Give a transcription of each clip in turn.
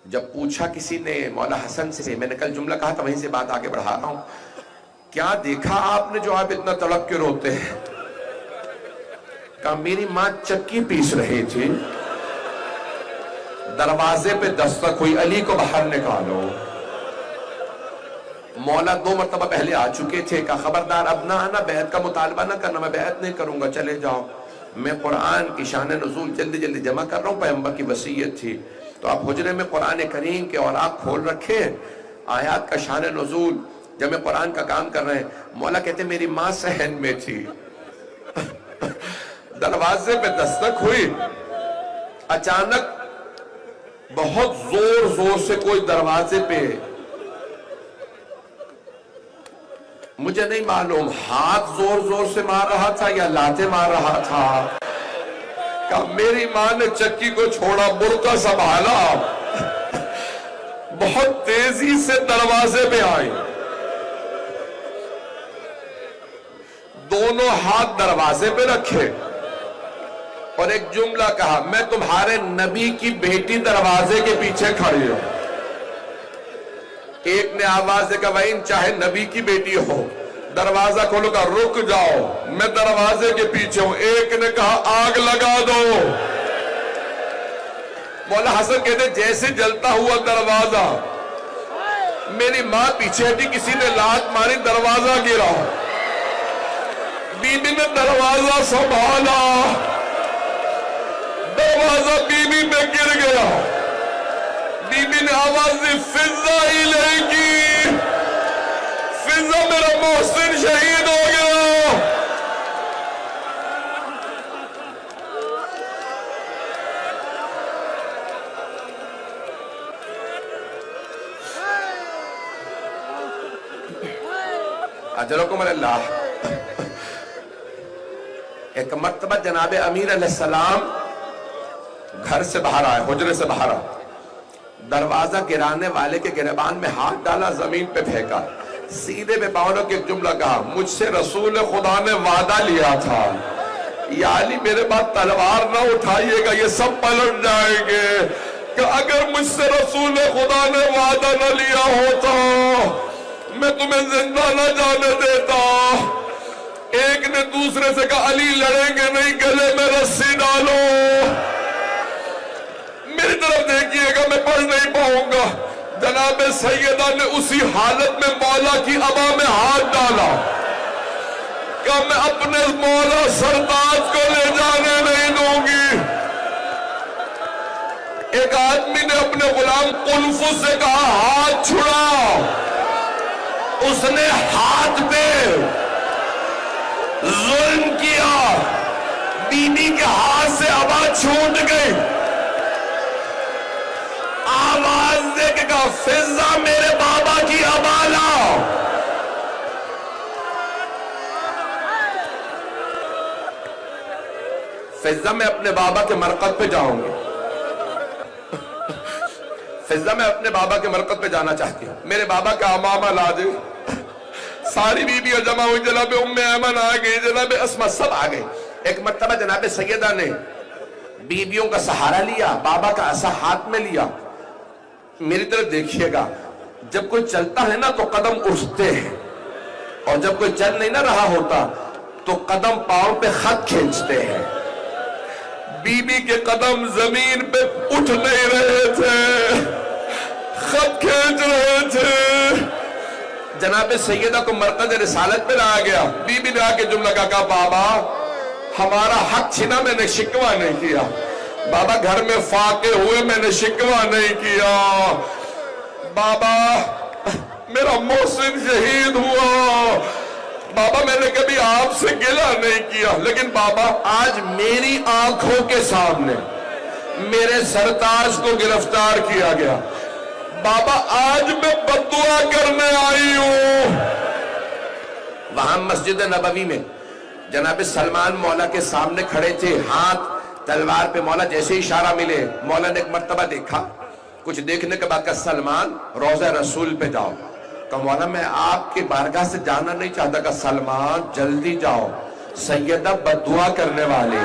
جب پوچھا کسی نے مولا حسن سے، میں نے کل جملہ کہا تھا وہیں سے بات آگے بڑھا رہا ہوں، کیا دیکھا آپ نے جو آپ اتنا تڑپ کے روتے ہیں؟ کہا میری ماں چکی پیس رہی تھی، دروازے پہ دستک ہوئی، علی کو باہر نکالو۔ مولا 2 مرتبہ پہلے آ چکے تھے، کہا خبردار اب نہ آنا، بیعت کا مطالبہ نہ کرنا، میں بیعت نہیں کروں گا، چلے جاؤ۔ میں قرآن کی شان نزول جلدی جلدی جمع کر رہا ہوں، پیغمبر کی وصیت تھی، تو آپ حجرے میں قرآن کریم کے اوراق کھول رکھے، آیات کا شان نزول جب میں قرآن کا کام کر رہے ہیں۔ مولا کہتے میری ماں صحن میں تھی، دروازے پہ دستک ہوئی، اچانک بہت زور زور سے کوئی دروازے پہ، مجھے نہیں معلوم ہاتھ زور زور سے مار رہا تھا یا لاتیں مار رہا تھا۔ کہا میری ماں نے چکی کو چھوڑا، برقع سنبھالا، بہت تیزی سے دروازے پہ آئی، دونوں ہاتھ دروازے پہ رکھے اور ایک جملہ کہا میں تمہارے نبی کی بیٹی دروازے کے پیچھے کھڑی ہوں۔ ایک نے آواز دے کہا وَإِن چاہے نبی کی بیٹی ہو، دروازہ کھولو، کہا رک جاؤ میں دروازے کے پیچھے ہوں۔ ایک نے کہا آگ لگا دو۔ مولا حسن کہتے جیسے جلتا ہوا دروازہ، میری ماں پیچھے ہٹی، کسی نے لات ماری، دروازہ گرا، بی بی نے دروازہ سنبھالا، دروازہ بی بی پہ گر گیا، بی بی نے آواز دی فضا الیکی، فضا میرا محسن شہید ہو گیا۔ اجرکم اللہ۔ ایک مرتبہ جناب امیر علیہ السلام گھر سے باہر آئے، حجرے سے باہر آئے، دروازہ گرانے والے کے گریبان میں ہاتھ ڈالا، زمین پہ پھینکا، سیدھے پہ پاؤں کے ایک جملہ کہا مجھ سے رسول خدا نے وعدہ لیا تھا یا علی میرے بعد تلوار نہ اٹھائیے گا، یہ سب پلٹ جائیں گے، کہ اگر مجھ سے رسول خدا نے وعدہ نہ لیا ہوتا میں تمہیں زندہ نہ جانے دیتا۔ ایک نے دوسرے سے کہا علی لڑیں گے نہیں، گلے میں رسی ڈالو۔ میری طرف دیکھئے گا میں پڑھ نہیں پاؤں گا۔ جناب سیدہ نے اسی حالت میں مولا کی عبا میں ہاتھ ڈالا، کہ میں اپنے مولا سرتاج کو لے جانے نہیں دوں گی۔ ایک آدمی نے اپنے غلام قنفذ سے کہا ہاتھ چھڑا، اس نے ہاتھ پہ ظلم کیا، بی بی کے ہاتھ سے عبا چھوٹ گئی، آواز دے کے کہا فضا میرے بابا کی عبا لاؤ۔ فضا میں اپنے بابا کے مرقد پہ جاؤں گی، فضا میں اپنے بابا کے مرقد پہ جانا چاہتی ہوں، میرے بابا کا امامہ لا دے۔ ساری بیویاں جمع ہوئی، جناب ام ایمن آ گئی، جناب اسما سب آ گئے۔ ایک مرتبہ جناب سیدہ نے بیویوں کا سہارا لیا، بابا کا عصا ہاتھ میں لیا۔ میری طرف دیکھیے گا، جب کوئی چلتا ہے نا تو قدم اٹھتے ہیں، اور جب کوئی چل نہیں نہ رہا ہوتا تو قدم پاؤں پہ خط کھینچتے ہیں۔ بی بی کے قدم زمین پہ اٹھ نہیں رہے تھے، خط کھینچ رہے تھے۔ جناب سیدہ کو مرکز رسالت پہ لایا گیا، بی بی نے آ کے جملہ کہا بابا ہمارا حق چھنا، میں نے شکوہ نہیں کیا، بابا گھر میں فاقے ہوئے میں نے شکوہ نہیں کیا، بابا میرا محسن شہید ہوا، بابا میں نے کبھی آپ سے گلہ نہیں کیا، لیکن بابا آج میری آنکھوں کے سامنے میرے سرتاج کو گرفتار کیا گیا، بابا آج میں بددعا کرنے آئی ہوں۔ وہاں مسجد نبوی میں جناب سلمان مولا کے سامنے کھڑے تھے، ہاتھ تلوار پہ، مولا جیسے اشارہ ملے، مولا نے ایک مرتبہ دیکھا، کچھ دیکھنے کے بعد کہا سلمان روضہ رسول پہ جاؤ، کہا مولا میں آپ کی بارگاہ سے جانا نہیں چاہتا، کہا سلمان جلدی جاؤ، سیدہ بددعا کرنے والی،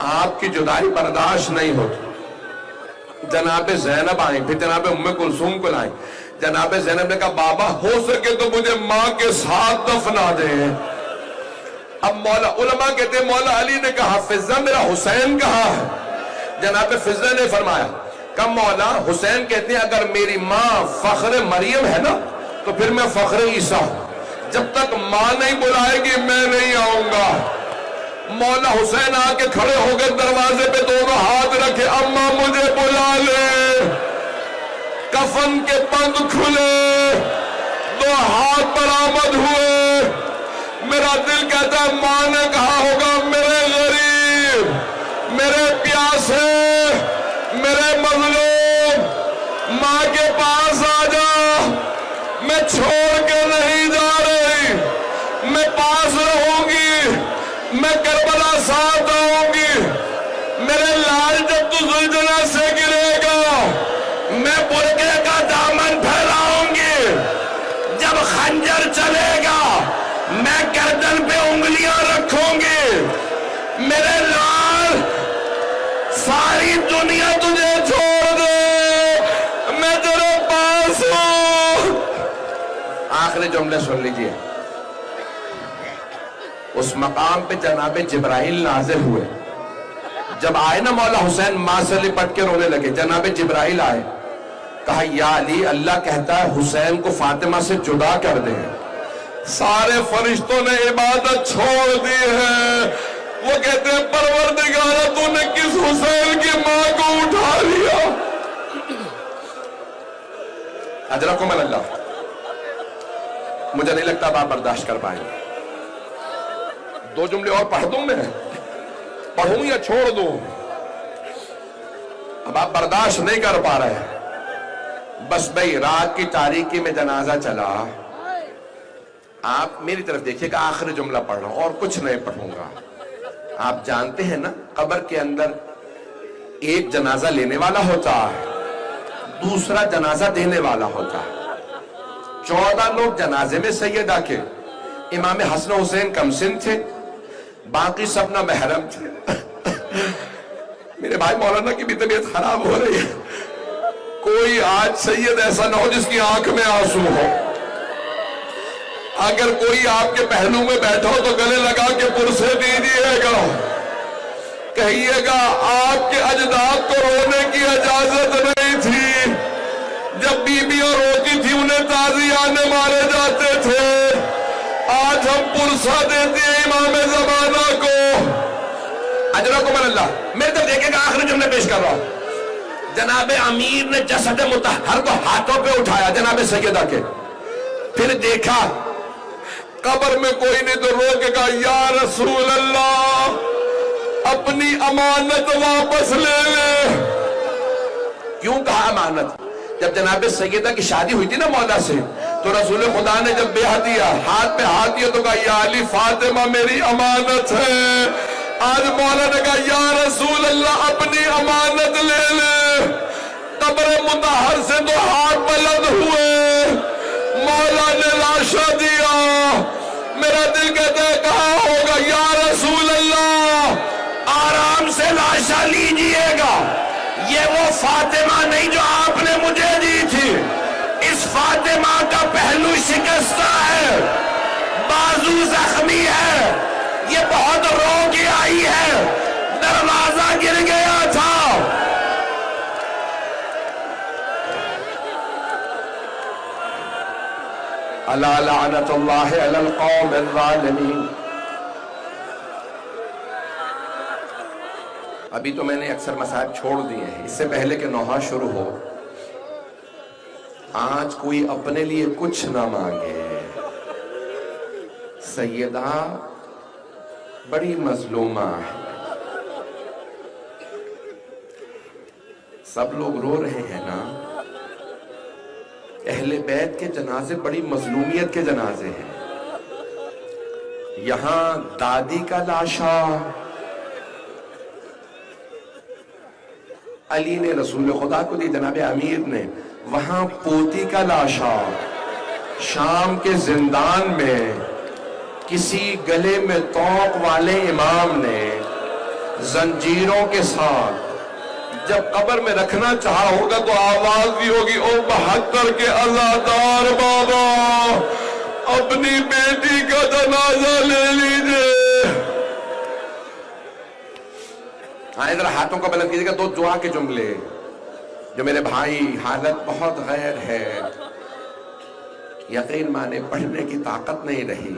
آپ کی جدائی برداشت نہیں ہوتی. جناب زینب آئیں، پھر جناب ام کلثوم کو لائیں. جناب زینب نے کہا بابا ہو سکے تو مجھے ماں کے ساتھ دفنا دیں. اب مولا علماء کہتے ہیں مولا علی نے کہا فضہ میرا حسین کہاں ہے؟ جناب فضہ نے فرمایا کہ مولا حسین کہتے ہیں اگر میری ماں فخر مریم ہے نا تو پھر میں فخر عیسیٰ ہوں. جب تک ماں نہیں بلائے گی میں نہیں آؤں گا. مولا حسین آ کے کھڑے ہو گئے دروازے پہ دونوں ہاتھ رکھے اماں مجھے بلا لے. کفن کے بند کھلے، دو ہاتھ برآمد ہوئے. میرا دل کہتا ہے ماں نے کہا ہوگا میرے غریب، میرے پیاسے، میرے مظلوم، ماں کے پاس آ جا، میں چھوڑ کے نہیں جا رہی، میں پاس رہوں گی، میں کربلا ساتھ آؤں گی. میرے لال جب تو زلزلہ سے گرے گا میں برقعے کا دامن پھیلاؤں گی. جب خنجر چلے گا میں گردن پہ انگلیاں رکھوں گی. میرے لال ساری دنیا تجھے چھوڑ دے میں تیرے پاس ہوں. آخری جملے سن لیجئے. اس مقام پہ جناب جبرائیل نازل ہوئے. جب آئے نا مولا حسین ماں سے لپٹ کے رونے لگے. جناب جبرائیل آئے، کہا یا علی اللہ کہتا ہے حسین کو فاطمہ سے جدا کر دیں. سارے فرشتوں نے عبادت چھوڑ دی ہے. وہ کہتے ہیں پروردگارہ تو نے کس حسین کی ماں کو اٹھا لیا. اجرکم اللہ. مجھے نہیں لگتا آپ برداشت کر پائیں گے. دو جملے اور پڑھ دوں میں، پڑھوں یا چھوڑ دوں؟ اب آپ برداشت نہیں کر پا رہے. بس بھئی رات کی تاریکی میں جنازہ چلا. آپ میری طرف دیکھیے کہ آخری جملہ پڑھ رہا ہوں اور کچھ نہیں پڑھوں گا. آپ جانتے ہیں نا قبر کے اندر ایک جنازہ لینے والا ہوتا ہے، دوسرا جنازہ دینے والا ہوتا ہے. 14 لوگ جنازے میں سیدہ کے. امام حسن حسین کم سن تھے، باقی سب نہ محرم تھے. میرے بھائی مولانا کی بھی طبیعت خراب ہو رہی ہے. کوئی آج سید ایسا نہ ہو جس کی آنکھ میں آنسو ہو. اگر کوئی آپ کے پہلو میں بیٹھا ہو تو گلے لگا کے پرسے دیجیے گا، کہیے گا آپ کے اجداد کو رونے کی اجازت نہیں تھی. جب بیویاں روتی تھی انہیں تازیانے مارے جاتے تھے. آج ہم پرسہ دیتے ہیں امام زمانہ کو. اجرکم اللہ. میرے طرف دیکھیں گا آخری جملے پیش کر رہا ہوں. جناب امیر نے جسد مطہر کو ہاتھوں پہ اٹھایا جناب سیدہ کے. پھر دیکھا قبر میں کوئی نہیں تو رو کے کہا یا رسول اللہ اپنی امانت واپس لے لے. کیوں کہا امانت؟ جب جناب سیدہ کی شادی ہوئی تھی نا مولا سے تو رسول خدا نے جب بیعت دیا ہاتھ پہ ہاتھ دیا تو کہا یا علی فاطمہ میری امانت ہے. آج مولا نے کہا یا رسول اللہ اپنی امانت لے لے. قبر مطہر سے دو ہاتھ بلند ہوئے، مولا نے لاشا دیا. میرا دل کہتا ہے کہا ہوگا یا رسول اللہ آرام سے لاشا لیجئے گا. یہ وہ فاطمہ نہیں جو آپ نے مجھے دی تھی. اس فاطمہ کا پہلو شکستہ ہے، بازو زخمی ہے، یہ بہت رو کے آئی ہے، دروازہ گر گیا تھا. الا لعنت اللہ علی القوم الظالمین. ابھی تو میں نے اکثر مسائل چھوڑ دیے ہیں اس سے پہلے کہ نوحہ شروع ہو. آج کوئی اپنے لیے کچھ نہ مانگے. سیدہ بڑی مظلومہ ہے. سب لوگ رو رہے ہیں نا. اہل بیت کے جنازے بڑی مظلومیت کے جنازے ہیں. یہاں دادی کا لاشا، علی نے رسول خدا کو دی، جناب امیر نے. وہاں پوتی کا لاشا شام کے زندان میں کسی گلے میں توق والے امام نے زنجیروں کے ساتھ جب قبر میں رکھنا چاہا ہوگا تو آواز بھی ہوگی، او 72 کے عزادار بابا اپنی بیٹی کا جنازہ لے لیجئے۔ ہاں ادھر ہاتھوں کا بلند کیجئے گا، 2 دعا کے جملے جو میرے بھائی حالت بہت غیر ہے، یقین مانے پڑھنے کی طاقت نہیں رہی،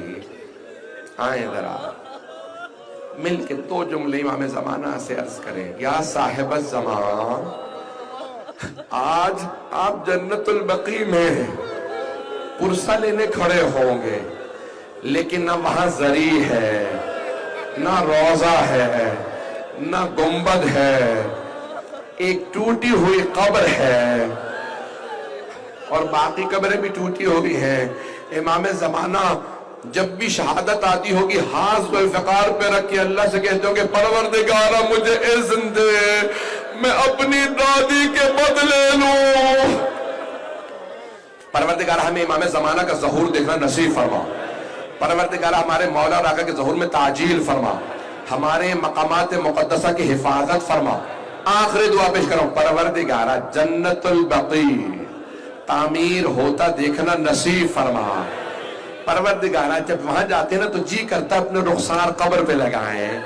آئیں ذرا مل کے 2 جملے امام زمانہ سے عرض کریں۔ یا صاحب الزمان، آج آپ جنت البقیع میں پرسہ لینے کھڑے ہوں گے، لیکن نہ وہاں زری ہے، نہ روضہ ہے، نہ گنبد ہے، ایک ٹوٹی ہوئی قبر ہے، اور باقی قبریں بھی ٹوٹی ہوئی ہیں۔ امام زمانہ جب بھی شہادت آتی ہوگی ہاتھ ذوالفقار پہ رکھ کے اللہ سے کہتے ہوں گے پروردگارہ مجھے اذن دے میں اپنی دادی کے بدلے لوں۔ پروردگارہ ہمیں امام زمانہ کا ظہور دیکھنا نصیب فرما، پروردگارہ ہمارے مولا اور آقا کے ظہور میں تعجیل فرما، ہمارے مقامات مقدسہ کی حفاظت فرما۔ آخری دعا پیش کروں، پروردگارہ جنت البقیع تعمیر ہوتا دیکھنا نصیب فرما۔ پروردگارہ جب وہاں جاتے ہیں نا تو جی کرتا اپنے رخسار قبر پہ لگائیں،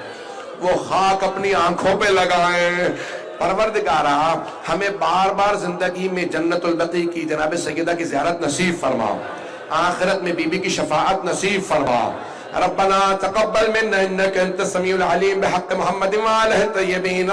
وہ خاک اپنی آنکھوں پہ لگائیں۔ پروردگارہ ہمیں بار بار زندگی میں جنت البقیع کی جناب سیدہ کی زیارت نصیب فرما، آخرت میں بی بی کی شفاعت نصیب فرما۔ ربنا تقبل منا انك انت السميع العليم بحق محمد وآله الطيبين